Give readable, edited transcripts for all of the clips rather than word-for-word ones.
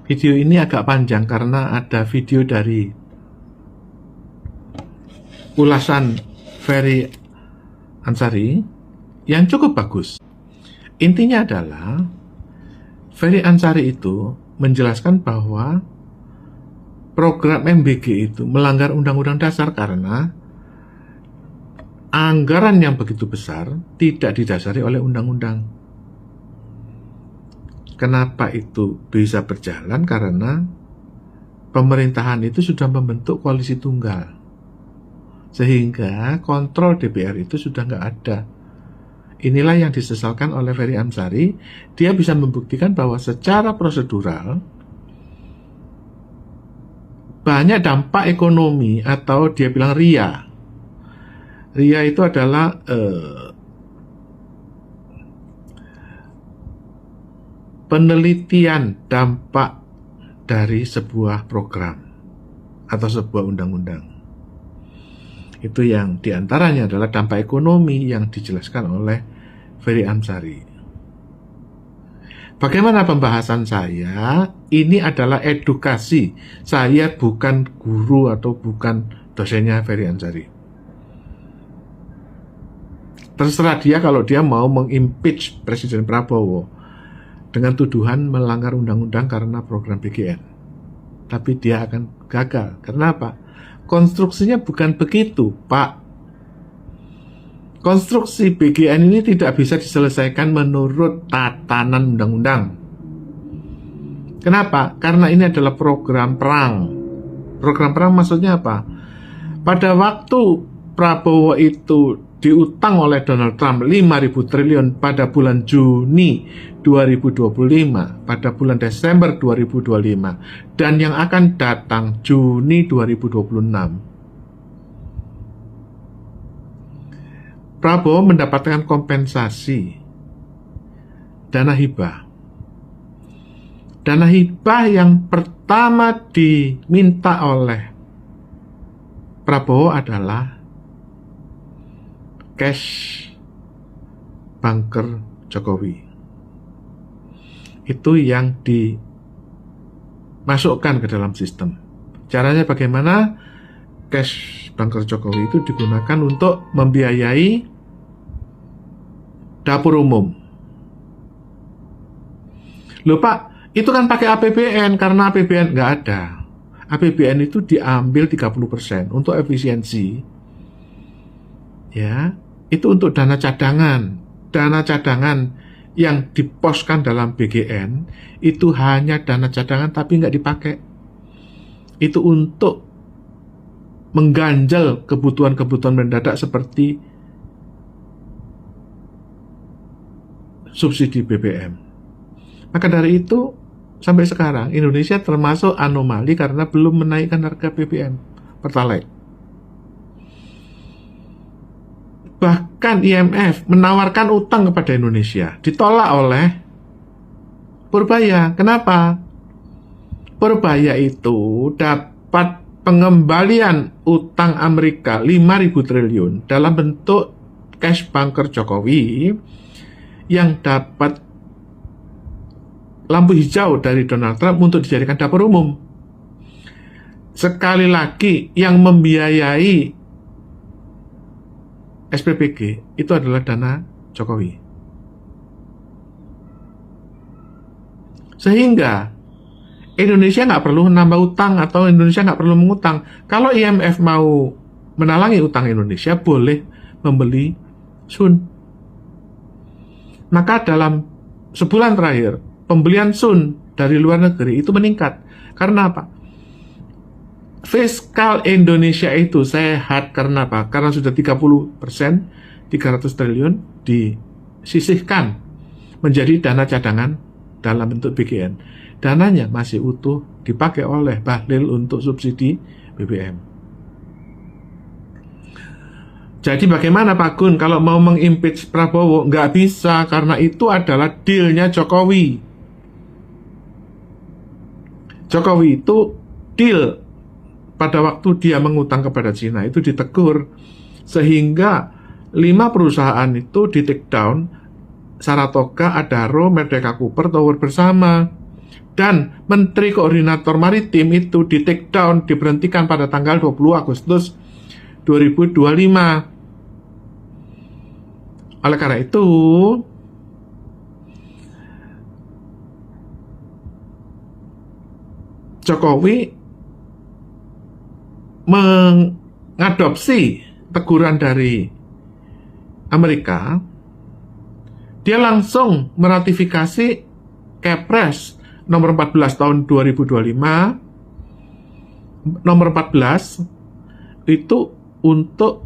Video ini agak panjang karena ada video dari ulasan Ferry Amsari yang cukup bagus. Intinya adalah Ferry Amsari itu menjelaskan bahwa program MBG itu melanggar Undang-Undang Dasar karena anggaran yang begitu besar tidak didasari oleh undang-undang. Kenapa itu bisa berjalan? Karena pemerintahan itu sudah membentuk koalisi tunggal, sehingga kontrol DPR itu sudah nggak ada. Inilah yang disesalkan oleh Ferry Amsari. Dia bisa membuktikan bahwa secara prosedural banyak dampak ekonomi, atau dia bilang RIA. RIA itu adalah penelitian dampak dari sebuah program atau sebuah undang-undang. Itu yang diantaranya adalah dampak ekonomi yang dijelaskan oleh Ferry Amsari. Bagaimana pembahasan saya? Ini adalah edukasi. Saya bukan guru atau bukan dosennya Ferry Amsari. Terserah dia kalau dia mau mengimpeach Presiden Prabowo dengan tuduhan melanggar undang-undang karena program BGN. Tapi dia akan gagal. Kenapa? Konstruksinya bukan begitu, Pak. Konstruksi BGN ini tidak bisa diselesaikan menurut tatanan undang-undang. Kenapa? Karena ini adalah program perang. Program perang maksudnya apa? Pada waktu Prabowo itu diutang oleh Donald Trump 5.000 triliun pada bulan Juni 2025, pada bulan Desember 2025, dan yang akan datang Juni 2026. Prabowo mendapatkan kompensasi dana hibah. Dana hibah yang pertama diminta oleh Prabowo adalah cash bunker Jokowi. Itu yang dimasukkan ke dalam sistem. Caranya bagaimana? Cash bunker Jokowi itu digunakan untuk membiayai dapur umum. Loh Pak, itu kan pakai APBN, karena APBN nggak ada. APBN itu diambil 30% untuk efisiensi. Ya, itu untuk dana cadangan. Dana cadangan yang diposkan dalam BGN itu hanya dana cadangan tapi nggak dipakai. Itu untuk mengganjal kebutuhan-kebutuhan mendadak seperti subsidi BBM. Maka dari itu sampai sekarang Indonesia termasuk anomali karena belum menaikkan harga BBM Pertalite. Bahkan IMF menawarkan utang kepada Indonesia, ditolak oleh Purbaya. Kenapa? Purbaya itu dapat pengembalian utang Amerika 5.000 triliun dalam bentuk cash bunker Jokowi yang dapat lampu hijau dari Donald Trump untuk dijadikan dapur umum. Sekali lagi, yang membiayai SPPG itu adalah dana Jokowi. Sehingga Indonesia nggak perlu nambah utang atau Indonesia nggak perlu mengutang. Kalau IMF mau menalangi utang Indonesia, boleh membeli Sun. Maka dalam sebulan terakhir, pembelian Sun dari luar negeri itu meningkat. Karena apa? Fiskal Indonesia itu sehat karena apa? Karena sudah 30%, 300 triliun disisihkan menjadi dana cadangan dalam bentuk BGN. Dananya masih utuh dipakai oleh Bahlil untuk subsidi BBM. Jadi bagaimana Pak Gun kalau mau mengimpeach Prabowo? Nggak bisa, karena itu adalah dealnya Jokowi. Jokowi itu deal pada waktu dia mengutang kepada Cina itu ditegur, sehingga 5 perusahaan itu di take down, Saratoga, Adaro, Merdeka Cooper, Tower Bersama. Dan Menteri Koordinator Maritim itu di take down, diberhentikan pada tanggal 20 Agustus 2025. Oleh karena itu, Jokowi mengadopsi teguran dari Amerika. Dia langsung meratifikasi Kepres nomor 14 tahun 2025. Nomor 14 itu untuk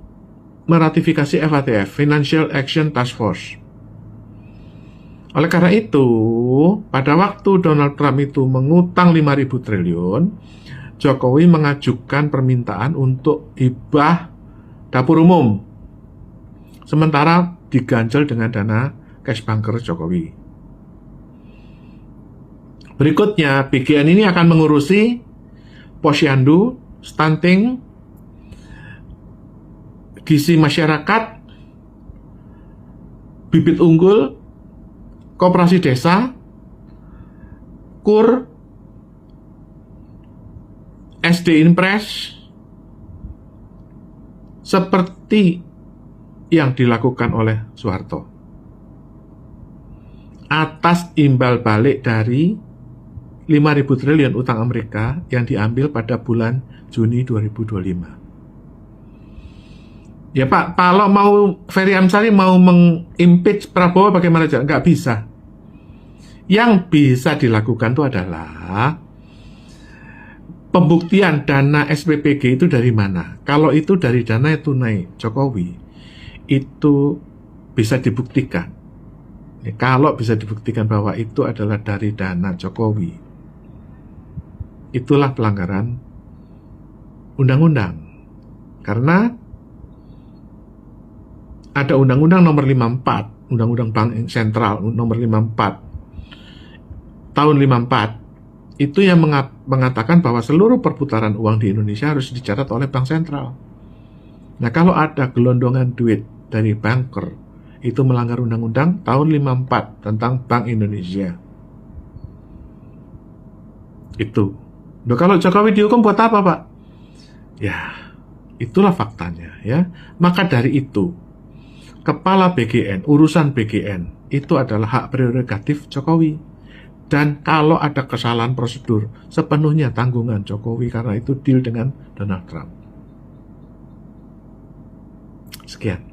meratifikasi FATF, Financial Action Task Force. Oleh karena itu, pada waktu Donald Trump itu mengutang 5.000 triliun, Jokowi mengajukan permintaan untuk hibah dapur umum. Sementara diganjel dengan dana cash bunker Jokowi. Berikutnya, BGN ini akan mengurusi posyandu, stunting, gizi masyarakat, bibit unggul, koperasi desa, KUR, SD Impres, seperti yang dilakukan oleh Soeharto. Atas imbal balik dari 5.000 triliun utang Amerika yang diambil pada bulan Juni 2025. Ya Pak, kalau mau Ferry Amsari mau mengimpeach Prabowo bagaimana aja? Nggak bisa. Yang bisa dilakukan itu adalah pembuktian dana SPPG itu dari mana. Kalau itu dari dana tunai Jokowi, itu bisa dibuktikan. Ya, kalau bisa dibuktikan bahwa itu adalah dari dana Jokowi, itulah pelanggaran undang-undang. Karena ada Undang-Undang nomor 54, Undang-Undang Bank Sentral nomor 54 tahun 54, itu yang mengatakan bahwa seluruh perputaran uang di Indonesia harus dicatat oleh Bank Sentral. Nah, kalau ada gelondongan duit dari banker, itu melanggar Undang-Undang tahun 54 tentang Bank Indonesia. Itu. Nah, kalau Jokowi dihukum buat apa, Pak? Ya, itulah faktanya, ya. Maka dari itu, Kepala BGN, urusan BGN, itu adalah hak prerogatif Jokowi. Dan kalau ada kesalahan prosedur, sepenuhnya tanggungan Jokowi karena itu deal dengan Donald Trump. Sekian.